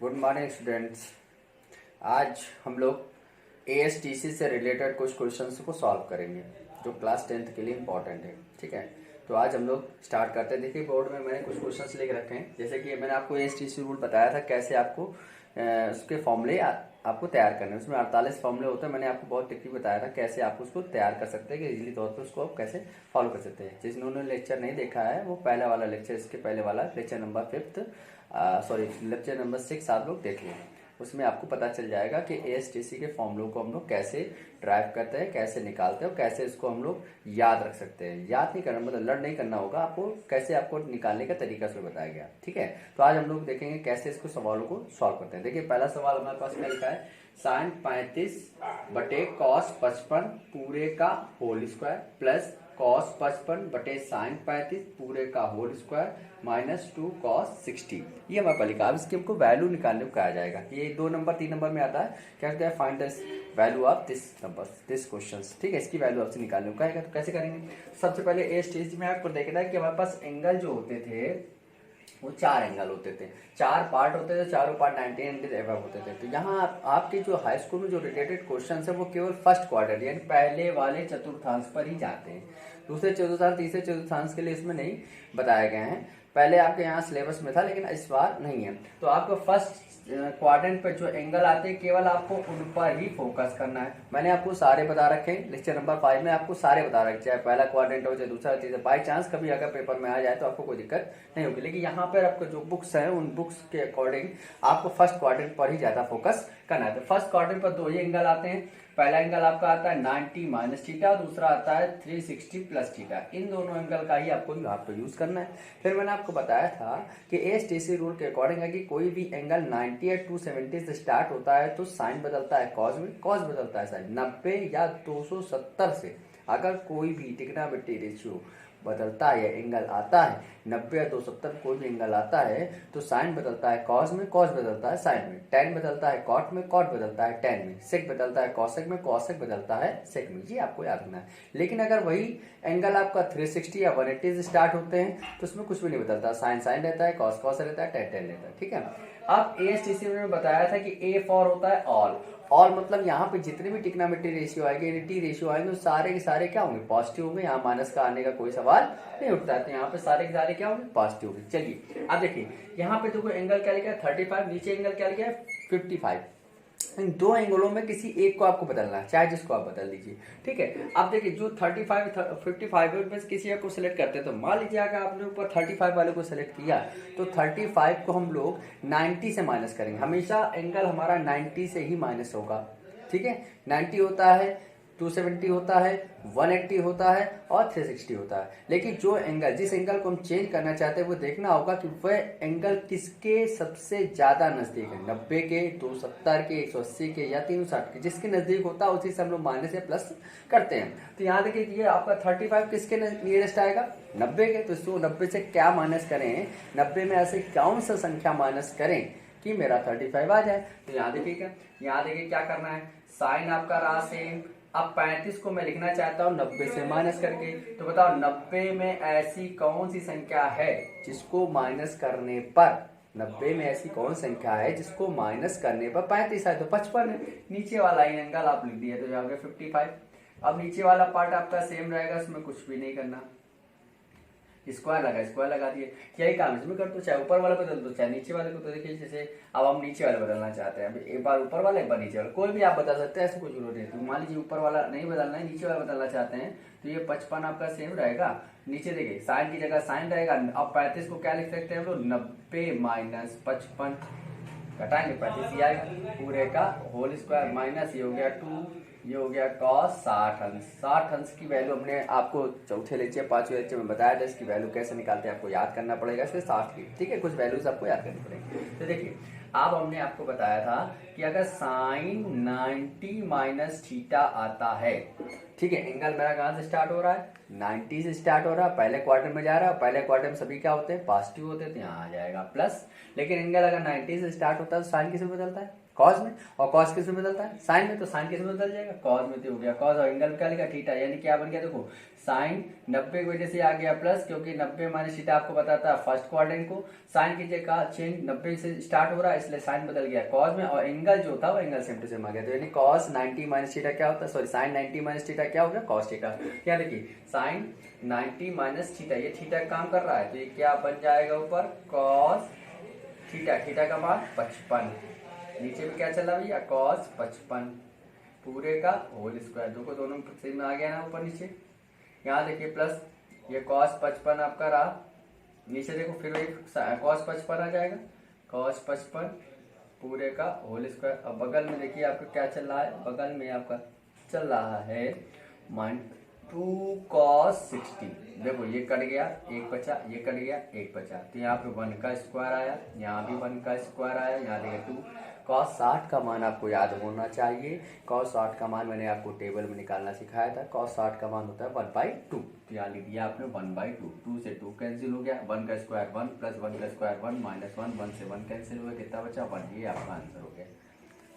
Good morning students. आज हम लोग एएसटीसी से रिलेटेड कुछ क्वेश्चंस को सॉल्व करेंगे जो क्लास 10th के लिए इम्पोर्टेंट है। ठीक है, तो आज हम लोग स्टार्ट करते हैं। देखिए बोर्ड में मैंने कुछ क्वेश्चंस लिख रखे हैं। जैसे कि मैंने आपको एएसटीसी रूल बताया था कैसे आपको उसके फॉर्मूले आपको तैयार करने हैं। उसमें 48 फॉर्मूले होते हैं। मैंने आपको बहुत टेक्निक बताया था कैसे आप उसको तैयार कर सकते हैं कि इजीली तौर पर उसको आप कैसे फॉलो कर सकते हैं। जिन्होंने लेक्चर नहीं देखा है वो पहले वाला लेक्चर, इसके पहले वाला लेक्चर नंबर 5 लेक्चर नंबर 6 आप लोग देख लें। उसमें आपको पता चल जाएगा कि एएसटीसी के फॉर्मूलों को हम लोग कैसे ड्राइव करते हैं, कैसे निकालते हैं और कैसे इसको हम लोग याद रख सकते हैं। याद नहीं करना मतलब लर्न नहीं करना होगा आपको, कैसे आपको निकालने का तरीका से बताया गया। ठीक है, तो आज हम लोग देखेंगे कैसे इसको सवालों को सॉल्व करते हैं। देखिए पहला सवाल हमारे पास क्या लिखा है, साइन 35 बटे कॉस 55 पूरे का होल स्क्वायर प्लस कॉस 55 बटे साइन 35 पूरे का होल स्क्वायर माइनस 2 कॉस 60। ये हमारे पास लिखा है। अब इसकी हमको वैल्यू निकालने को कहा जाएगा। ये 2 नंबर 3 नंबर में आता है, क्या कहते हैं, find the value of this number this question. ठीक है, इसकी वैल्यू आपसे निकालने को कहेगा। तो कैसे करेंगे, सबसे पहले ए स्टेज में आपको देखना है कि हमारे पास एंगल जो होते थे वो 4 एंगल होते थे, 4 पार्ट होते थे, चारों पार्ट 90 एंगल एवं होते थे। तो यहाँ आपके जो हाई स्कूल में जो रिलेटेड क्वेश्चन है वो केवल फर्स्ट क्वाड्रेंट यानी पहले वाले चतुर्थांश पर ही जाते हैं। दूसरे चतुर्थांश तीसरे चतुर्थांश के लिए इसमें नहीं बताए गए हैं। पहले आपके यहाँ सिलेबस में था लेकिन इस बार नहीं है। तो आपको फर्स्ट क्वाड्रेंट पर जो एंगल आते हैं केवल आपको उन पर ही फोकस करना है। मैंने आपको सारे बता रखे हैं, लेक्चर नंबर 5 में आपको सारे बता रखे, चाहे पहला क्वाड्रेंट हो चाहे दूसरा तीसरा। बाई चांस कभी अगर पेपर में आ जाए तो आपको कोई दिक्कत नहीं होगी, लेकिन यहाँ पर आपको जो बुक्स हैं उन बुक्स के अकॉर्डिंग आपको फर्स्ट क्वाड्रेंट पर ही ज्यादा फोकस करना है। तो फर्स्ट क्वाड्रेंट पर 2 ही एंगल आते हैं। पहला एंगल आपका आता है 90 माइनस थीटा, दूसरा आता है 360 प्लस थीटा। इन दोनों एंगल का ही आपको यहाँ पे यूज करना है। फिर मैंने आपको बताया था कि एएसटीसी रूल के अकॉर्डिंग है कि कोई भी एंगल 90 या 270 से स्टार्ट होता है तो साइन बदलता है कॉस में, कॉस बदलता है साइन। 90 या 270 से अगर कोई भी ट्रिग्नोमेट्री रेशियो बदलता है या एंगल आता है, 90 या 270 कोई भी एंगल आता है तो साइन बदलता है कॉस में, कॉस बदलता है साइन में, टेन बदलता है कॉट में, कॉट बदलता है टेन में, सेक बदलता है कॉसेक में, कॉसेक बदलता है सेक में। ये आपको याद रखना है। लेकिन अगर वही एंगल आपका 360 या 180 से स्टार्ट होते हैं तो उसमें कुछ भी नहीं बदलता, साइन साइन रहता है, कॉस कॉस रहता है, टेन टेन रहता है। ठीक है, अब एएसटीसी में बताया था कि ए फॉर होता है ऑल। ऑल मतलब यहाँ पे जितने भी ट्रिग्नोमेट्री रेशियो आएंगे, टी रेशियो आएंगे, सारे के सारे क्या होंगे, पॉजिटिव होंगे। यहाँ माइनस का आने का कोई सवाल नहीं उठता है। तो यहाँ पे सारे के सारे क्या होंगे, पॉजिटिव होंगे। चलिए अब देखिए यहाँ पे देखो एंगल क्या लिखा है 35, नीचे एंगल क्या लिखा है 55। इन 2 एंगलों में किसी एक को आपको बदलना है, चाहे जिसको आप बदल लीजिए। ठीक है, अब देखिए जो 35 55 है उनमें से किसी एक को सिलेक्ट करते हैं। तो मान लीजिए अगर आपने ऊपर 35 वाले को सिलेक्ट किया तो 35 को हम लोग 90 से माइनस करेंगे। हमेशा एंगल हमारा 90 से ही माइनस होगा। ठीक है, 90 होता है, 270 होता है, 180 होता है और 360 होता है। लेकिन जो एंगल, जिस एंगल को हम चेंज करना चाहते हैं वो देखना होगा कि वह एंगल किसके सबसे ज्यादा नजदीक है, 90 के, 270 के, 180 के या 360 के। जिसके नजदीक होता है उसी से हम लोग माइनस या प्लस करते हैं। तो यहाँ देखिए ये आपका 35 किसके नियरेस्ट आएगा, 90 के। तो इसको 90 से क्या माइनस करें, 90 में ऐसे कौन सा संख्या माइनस करें कि मेरा 35 आ जाए। तो यहाँ देखिए क्या करना है, साइन आपका रहा सेम। अब 35 को मैं लिखना चाहता हूँ 90 से माइनस करके। तो बताओ 90 में ऐसी कौन सी संख्या है जिसको माइनस करने पर, 90 में ऐसी कौन संख्या है जिसको माइनस करने पर 35 आए, तो 55 है। नीचे वाला एंगल आप लिख दिया तो जाओगे 55। अब नीचे वाला पार्ट आपका सेम रहेगा, इसमें कुछ भी नहीं करना, स्क्वायर लगा दिए। यही काम इसमें कर दो, चाहे ऊपर वाला बदल दो चाहे नीचे वाले को। तो देखिए जैसे अब हम नीचे वाले बदलना चाहते हैं, अब एक बार ऊपर वाला एक बार नीचे वाला, कोई भी आप बदल सकते हैं, ऐसे कोई जरूरत नहीं। तो मान लीजिए ऊपर वाला नहीं बदलना है, नीचे वाला बदलना चाहते हैं तो ये 55 आपका सेम रहेगा। नीचे देखिए साइन की जगह साइन रहेगा। अब 35 को क्या लिख सकते हैं हम लोग, 90 माइनस 55 घटाएंगे 35 ये आएगा पूरे का होल स्क्वायर माइनस ये हो गया 2, ये हो गया cos 60 अंश। 60 अंश की वैल्यू हमने आपको चौथे लेक्चर 5वें लेक्चर में बताया था। इसकी वैल्यू कैसे निकालते हैं आपको याद करना पड़ेगा, इसके 60 की। ठीक है, कुछ वैल्यूज आपको याद करनी पड़ेगी। तो देखिए अब हमने आपको बताया था कि अगर साइन 90 माइनस थीटा आता है, ठीक है, एंगल मेरा कहाँ से स्टार्ट हो रहा है, 90 से स्टार्ट हो रहा है, पहले क्वार्टर में जा रहा है। पहले क्वार्टर में सभी क्या होते हैं, पॉजिटिव होते हैं, तो यहाँ आ जाएगा प्लस। लेकिन एंगल अगर 90 से स्टार्ट होता है तो साइन किसे बदलता है, कॉस में, और कॉस किस में बदलता है, साइन में, तो साइन किस में बदल जाएगा, कॉस में। तो हो गया कॉस, और एंगल क्या लिखा, थीटा, यानी क्या बन गया, देखो साइन 90 की वजह से आ गया प्लस, क्योंकि 90 माइनस थीटा आपको बताता है फर्स्ट क्वाड्रेंट को, साइन की जगह चेंज 90 से स्टार्ट हो रहा है, इसलिए साइन बदल गया कॉस में, और एंगल जो था वो एंगल सेम टू सेम आ गया। तो यानी कॉस 90 माइनस थीटा क्या होता है, सॉरी साइन 90 माइनस थीटा क्या हो गया, कॉस थीटा। क्या देखिए साइन 90 माइनस थीटा, ये थीटा काम कर रहा है, तो ये क्या बन जाएगा ऊपर, कॉस थीटा, थीटा का मान 55, नीचे में क्या चल रहा भैया, कॉस 55 पूरे का होल स्क्वायर, देखो दोनों सेम में आ गया ना ऊपर नीचे। यहाँ देखिए प्लस ये कॉस 55 आपका रहा, नीचे देखो फिर वही कॉस 55 आ जाएगा, कॉस 55 पूरे का होल स्क्वायर। अब बगल में देखिए आपका क्या चल रहा है, बगल में आपका चल रहा है -2 cos 60, देखो ये कट गया, एक बचा, ये कट गया, एक बचा, तो यहाँ पे 1 का स्क्वायर आया, यहाँ भी 1 का स्क्वायर आया, यहाँ देखिए 2 cos 60 का मान आपको याद होना चाहिए। cos 60 का मान मैंने आपको टेबल में निकालना सिखाया था, cos 60 का मान होता है 1/2, तो यहाँ लिख दिया आपने 1/2, 2 से 2 कैंसिल हो गया, 1 का स्क्वायर 1 प्लस 1 का स्क्वायर 1 माइनस 1, 1 से 1 कैंसिल हो गया, कितना बचा 1, ये आपका आंसर हो गया।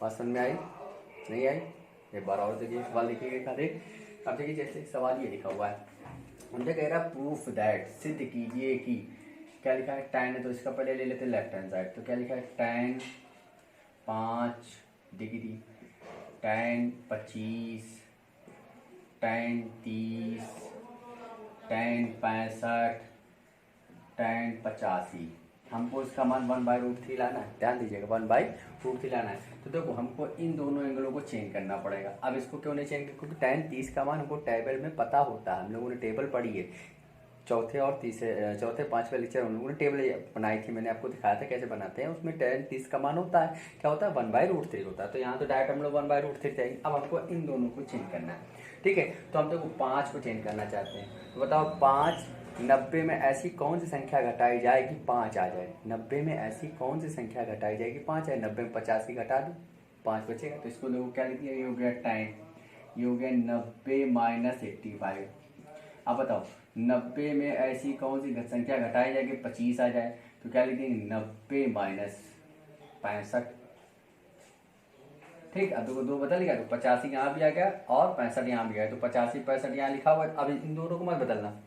बात समझ में आई, नहीं आई, एक बार और देखिए सवाल लिखिएगा खाली। अब देखिए जैसे सवाल ये लिखा हुआ है, मुझे कह रहा प्रूफ दैट, सिद्ध कीजिए कि, क्या लिखा है tan है, तो इसका पहले ले लेते हैं लेफ्ट हैंड साइड, तो क्या लिखा है tan 5 degree, tan 25, tan 30, tan 65, tan 85, हमको इसका मान 1/√3 लाना है, ध्यान दीजिएगा 1/√3 लाना है। तो देखो हमको इन दोनों एंगलों को चेंज करना पड़ेगा। अब इसको क्यों नहीं चेंज, क्योंकि tan 30 का मान हमको टेबल में पता होता है, हम लोगों ने टेबल पढ़ी है, चौथे 5वें लेक्चर हम लोगों ने टेबल बनाई थी, मैंने आपको दिखाया था कैसे बनाते हैं, उसमें tan 30 का मान होता है, क्या होता है 1/√3 होता है, तो यहाँ तो डायरेक्ट हम लोग 1/√3 चाहिए। अब हमको इन दोनों को चेंज करना है, ठीक है, तो हम देखो 5 को चेंज करना चाहते हैं, तो बताओ 5 90 में ऐसी कौन सी संख्या घटाई जाए कि 5 आ जाए, 90 में ऐसी कौन सी संख्या घटाई जाए कि 5 आए, 90 में 85 घटा दो 5 बचेगा, तो इसको देखो क्या लिख दिया, ये हो गया tan, ये हो गया 90 माइनस 85। अब बताओ 90 में ऐसी कौन सी संख्या घटाई जाए कि 25 आ जाए, तो क्या लिख देंगे 90 माइनस 65, ठीक। अब देखो 2 बदल गया, तो 85 यहाँ भी आ गया और 65 यहाँ भी आया, तो 85 65 यहाँ लिखा हुआ है, अब इन दोनों को मत बदलना,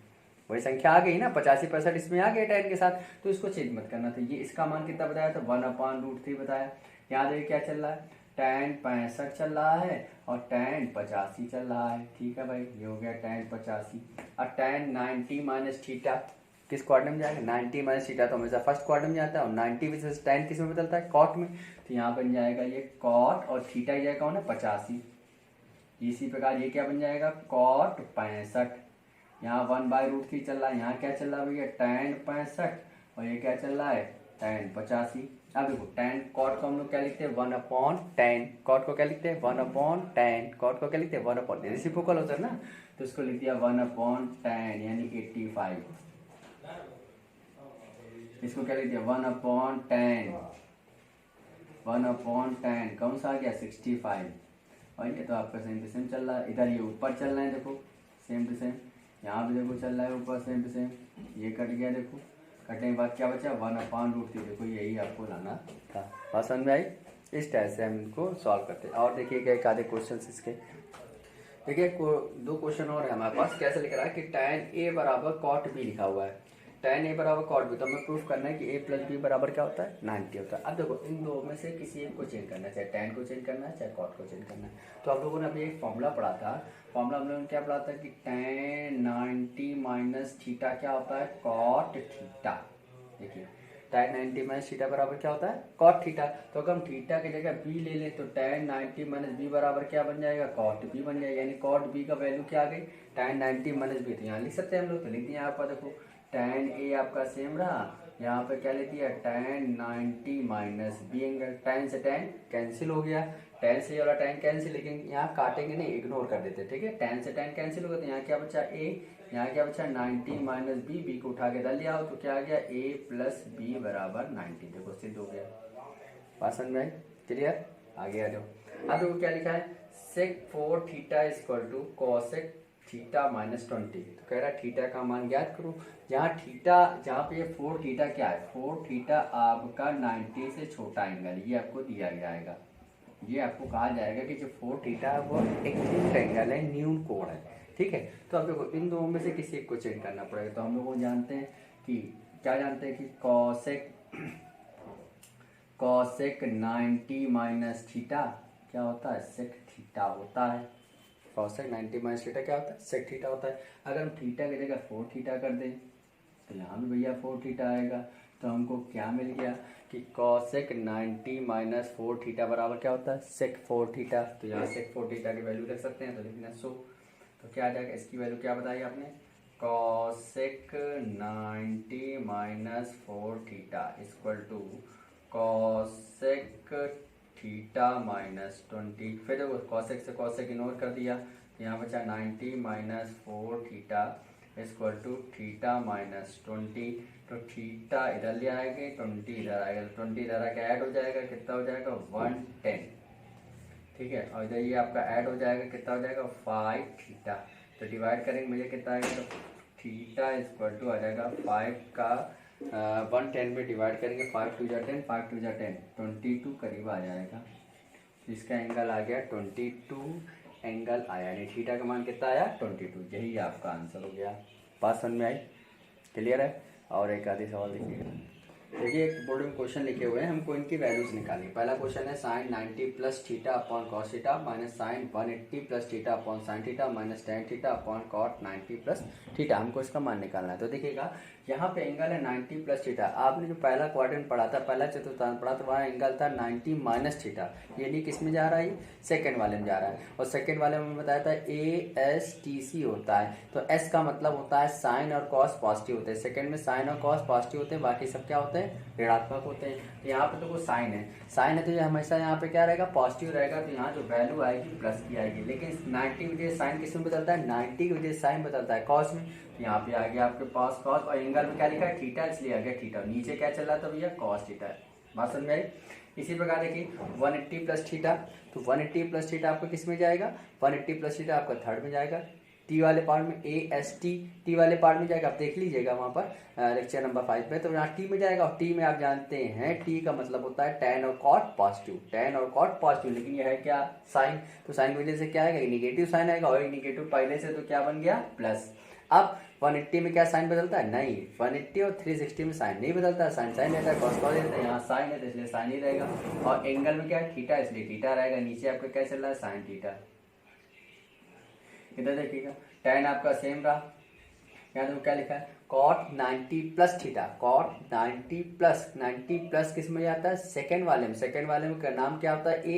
वही संख्या आ गई ना, 85 65 इसमें आ गया tan के साथ, तो इसको चेंज मत करना। तो ये इसका मान कितना बताया था, 1/√3 बताया। यहाँ देखिए क्या चल रहा है, tan 65 चल रहा है और tan 85 चल रहा है, ठीक है भाई, ये हो गया tan 85। और tan 90 माइनस थीटा किस क्वाड्रेंट में जाएगा, 90 माइनस थीटा तो हमेशा फर्स्ट क्वाड्रेंट में जाता है, और 90 में से tan किस में बदलता है, कॉट में, तो यहाँ बन जाएगा ये कॉट, और थीटा की जगह कौन है 85, इसी प्रकार ये क्या बन जाएगा कॉट 65, यहाँ 1/√3 चल रहा है, यहाँ क्या चल रहा है भैया tan 65, और ये क्या चल रहा है tan 85। अब देखो tan कॉट को हम लोग क्या लिखते हैं 1/tan, कॉट को क्या लिखते हैं 1/tan, कॉट को क्या लिखते हैं 1/, रेसिप्रोकल होता है ना, तो इसको लिख दिया 1/tan यानी 85, इसको क्या लिख दिया 1/tan कौन सा आ गया 65, और ये तो आपका सेम टू सेम चल रहा है, इधर ये ऊपर चल रहा है, देखो सेम टू सेम, यहाँ भी देखो चल रहा है ऊपर सेम टू सेम, ये कट गया, देखो कटने के बाद क्या बचा 1/√3, देखो यही आपको लाना था। बात समझ में आई, इस टाइप से हम इनको सॉल्व करते हैं। और देखिएगा एक आधे क्वेश्चन इसके, देखिए 2 क्वेश्चन और है हमारे पास, कैसे लिख रहा है कि tan a बराबर cot b लिखा हुआ है, tan a बराबर cot b, तो हमें प्रूफ करना है कि a प्लस b बराबर क्या होता है 90 होता है। अब देखो इन दो में से किसी एक को चेंज करना है, चाहे tan को चेंज करना है चाहे cot को चेंज करना है। तो आप लोगों ने अभी एक फॉर्मूला पढ़ा था, फॉर्मूला हम लोगों ने क्या पढ़ा था कि tan 90 माइनस थीटा क्या होता है cot थीटा, देखिए tan 90 माइनस थीटा बराबर क्या होता है cot थीटा, तो अगर हम थीटा की जगह b ले लें तो tan 90 माइनस b बराबर क्या बन जाएगा cot b बन जाएगा, यानी cot b का वैल्यू क्या आ गई tan 90 माइनस b, तो यहाँ लिख सकते हैं हम लोग, तो लिख दिए यहाँ पर देखो tan a आपका सेम रहा, यहाँ पे क्या लिख दिया tan 90 minus b angle, tan से tan कैंसिल हो गया, tan से वाला tan कैंसिल, लेकिन यहाँ काटेंगे नहीं इग्नोर कर देते, ठीक है, tan से tan कैंसिल हो गया, तो यहाँ क्या बचा a, यहाँ क्या बचा 90 माइनस b, b को उठा के डाल दिया हो तो क्या आ गया a प्लस b बराबर 90, देखो सिद्ध हो गया। बात समझ में आई, क्लियर, आगे आ जाओ। अब देखो क्या लिखा है sec 4 theta equal to cosec theta minus 20, तो कह रहा है थीटा का मान ज्ञात करो। यहाँ थीटा, जहाँ पे 4 थीटा क्या है, 4 थीटा आपका 90 से छोटा एंगल, ये आपको दिया जाएगा, ये आपको कहा जाएगा कि जो 4 थीटा है वो एक्यूट एंगल है, न्यून कोण है, ठीक है। तो अब देखो इन दोनों में से किसी एक को चेंज करना पड़ेगा। तो हम लोग जानते हैं कि क्या जानते हैं कि कॉसेक 90 माइनस थीटा क्या होता है, सेक थीटा होता है। कॉसेक 90 माइनस थीटा क्या होता है, सेक थीटा होता है। अगर हम थीटा की जगह 4 थीटा कर दें तो यहाँ भी भैया 4 थीटा आएगा। तो हमको क्या मिल गया कि कॉसेक 90 माइनस 4 थीटा बराबर क्या होता है, सेक 4 थीटा। तो यहाँ सेक 4 थीटा की वैल्यू रख सकते हैं, तो लिखना सो। तो क्या आ जाएगा, इसकी वैल्यू क्या बताई आपने, cosec 90 minus 4 theta equal to cosec theta minus 20। फिर देखो कॉसेक से कॉसेक इग्नोर कर दिया, तो यहाँ बचा 90 minus 4 theta equal to theta minus 20। तो थीटा इधर ले आएंगे, 20 इधर आएगा, तो 20 इधर आके ऐड हो जाएगा, कितना हो जाएगा 110, ठीक है। और इधर ये आपका ऐड हो जाएगा, कितना हो जाएगा 5 थीटा। तो डिवाइड करेंगे मुझे कितना आएगा, तो थीटा इक्वल टू आ जाएगा 5 का 110 में डिवाइड करेंगे, 5 टू जा 10, 5 टू जा 10, 22 करीब आ जाएगा। तो इसका एंगल आ गया 22 एंगल आया, यानी थीटा का मान कितना आया 22। यही आपका आंसर हो गया। बात समझ में आई, क्लियर है। और एक आधी सवाल देखिएगा। देखिए एक बोर्ड में क्वेश्चन लिखे हुए हैं, हमको इनकी वैल्यूज निकालनी। पहला क्वेश्चन है sine 90 plus theta upon cos theta minus sine 180 plus theta upon sine theta minus ten theta upon cot 90 plus theta, हमको इसका मान निकालना है। तो देखिएगा यहाँ पे एंगल है 90 प्लस थीटा। आपने जो पहला क्वाड्रेंट पढ़ा था, पहला चतुर्थांश पढ़ा, तो वहाँ एंगल था 90 माइनस थीटा, यानी किस में जा रहा है, सेकंड वाले में जा रहा है। और सेकंड वाले में बताया था ASTC होता है, तो S का मतलब होता है साइन और कॉस पॉजिटिव होते हैं। सेकंड में साइन और कॉस पॉजिटिव होते हैं, बाकी सब क्या होते हैं, ऋणात्मक होते हैं। तो यहाँ पे तो साइन है, साइन है तो ये हमेशा यहाँ पे क्या रहेगा, पॉजिटिव रहेगा। तो यहाँ जो वैल्यू आएगी प्लस की आएगी। लेकिन 90 की वजह से साइन किस में बदलता है, 90 की वजह से साइन बदलता है कॉस में। तो यहाँ पे आ गया आपके पास कॉस, और एंगल में क्या लिखा है, थीटा, इसलिए आ गया थीटा। नीचे क्या चल रहा था भैया, कॉस थीटा है। बात समझ में आई। इसी प्रकार देखिए 180 प्लस थीटा, तो 180 प्लस थीटा आपका किस में जाएगा, 180 प्लस थीटा आपका थर्ड में जाएगा। टी वाले पार्ट में AST टी वाले पार्ट में जाएगा, आप देख लीजिएगा वहाँ पर लेक्चर नंबर 5 में। तो यहाँ टी में जाएगा, और टी में आप जानते हैं टी का मतलब होता है टेन और कॉट पॉजिटिव, टेन और कॉट पॉजिटिव। लेकिन यह है क्या, साइन, तो साइन की वजह से क्या आएगा, निगेटिव साइन आएगा, और निगेटिव पहले से तो क्या बन गया प्लस। अब 180 में क्या साइन बदलता है, नहीं, 180 और 360 में साइन नहीं बदलता, साइन साइन रहता है, कॉस कॉस रहता है। यहाँ साइन है तो इसलिए साइन ही रहेगा, और एंगल में क्या है, थीटा, इसलिए थीटा रहेगा। नीचे आपका क्या चल रहा है, साइन थीटा। इधर देखिएगा tan आपका सेम रहा, यहाँ देखो क्या लिखा है, cot 90 plus theta, cot 90 plus किस में जाता है, सेकंड वाले में। सेकंड वाले में का नाम क्या होता है,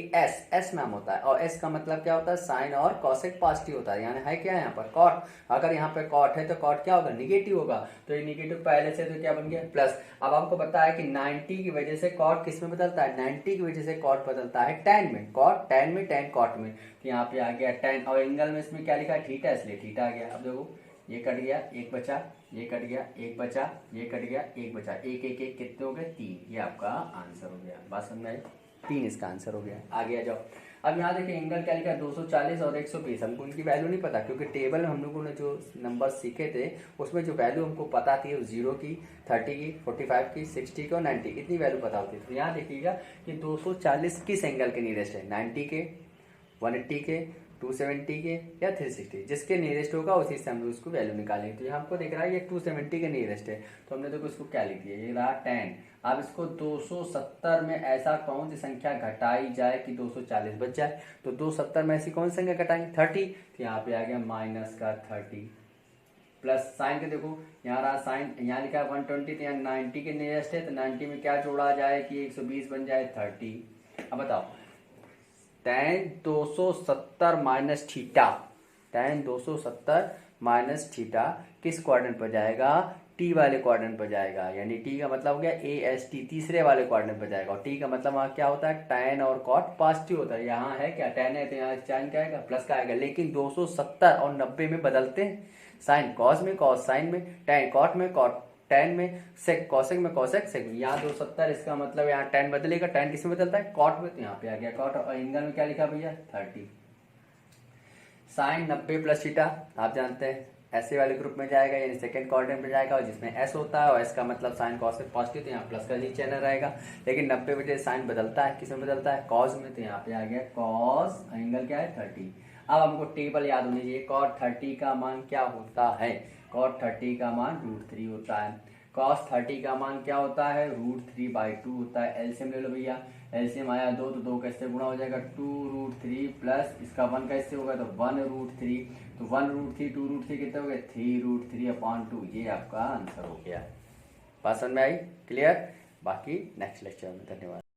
एस नाम होता है, और एस का मतलब क्या होता है, साइन और कॉसेक पॉजिटिव होता है। यानी है क्या यहाँ पर कॉट, अगर यहाँ पे कॉट है तो कॉट क्या होगा, निगेटिव होगा। तो ये निगेटिव पहले से तो क्या बन गया प्लस। अब आपको पता है कि 90 की वजह से कॉट किस में बदलता है, 90 की वजह से कॉट बदलता है टैन में, कॉट टैन में, टैन कॉट में। तो यहाँ पे आ गया टैन, और एंगल में इसमें क्या लिखा है, थीटा, इसलिए थीटा आ गया। अब देखो ये कट गया, एक बचा, ये कट गया, एक बचा, ये कट गया, एक बचा, एक एक एक कितने हो गए, 3। ये आपका आंसर हो गया। बात समझ में आई, 3 इसका आंसर हो गया। आगे आ जाओ। अब यहाँ देखिए एंगल क्या लिखा है, 240 और 120। हमको उनकी वैल्यू नहीं पता, क्योंकि टेबल में हम लोगों ने जो नंबर सीखे थे उसमें जो वैल्यू हमको पता थी 0 की, 30 की, 45 की, 60 की और 90 की, इतनी वैल्यू पता होती है। तो यहाँ देखिएगा कि 240 किस एंगल के नियरेस्ट है, 90 के, 180 के, 270 के या 360, जिसके नियरेस्ट होगा उसी से हम लोग उसको वैल्यू निकालेंगे। तो यहाँ हमको दिख रहा है ये 270 के नियरेस्ट है, तो हमने देखो इसको क्या लिख दिया, ये रहा 10। अब इसको 270 में ऐसा कौन सी संख्या घटाई जाए कि 240 बच जाए, तो 270 में ऐसी कौन सी संख्या घटाएंगे, 30। तो यहाँ पे आ गया माइनस का 30 प्लस साइन के देखो यहाँ रहा साइन, यहाँ लिखा है 120, तो यहाँ 90 के नियरेस्ट है, तो 90 में क्या जोड़ा जाए कि 120 बन जाए 30। अब बताओ tan 270 minus theta, tan 270 minus theta किस क्वाड्रेंट पर जाएगा, टी वाले क्वाड्रेंट पर जाएगा। यानी टी का मतलब हो गया AST, तीसरे वाले क्वाड्रेंट पर जाएगा। और टी का मतलब वहाँ क्या होता है, tan और cot पॉजिटिव होता है। यहाँ है क्या, tan है तो यहाँ साइन क्या आएगा, प्लस का आएगा। लेकिन 270 और 90 में बदलते हैं, साइन कॉस में, कॉस साइन में, tan कॉट में, कॉट टैन में, सेक कॉसेक में, कॉसेक सेक में। यहाँ 270, इसका मतलब यहाँ टैन बदलेगा, टैन किस में बदलता है, कॉट में। तो यहाँ पे आ गया कॉट, और एंगल में क्या लिखा भैया 30। साइन 90 प्लस थीटा आप जानते हैं ऐसे वाले ग्रुप में जाएगा, यानी सेकंड क्वाड्रेंट में जाएगा, और जिसमें एस होता है और एस का मतलब साइन कॉस से पॉजिटिव, तो यहाँ प्लस का नीचे रहना रहेगा। लेकिन 90 बजे साइन बदलता है, किस में बदलता है, कॉस में, तो यहाँ पे आ गया कॉस एंगल क्या है 30। अब हमको टेबल याद होनी चाहिए, कॉट 30 का मान क्या होता है, कॉट 30 का मान √3 होता है। कॉस 30 का मान क्या होता है, √3/2 होता है। एलसीएम ले लो भैया, एलसीएम आया 2 तो 2 कैसे गुणा हो जाएगा, 2√3 प्लस इसका 1 कैसे होगा, तो 1√3, तो 1√3 2√3 कितने हो गए, 3√3/2। ये आपका आंसर हो गया। बात समझ में आई, क्लियर। बाकी नेक्स्ट लेक्चर में, धन्यवाद।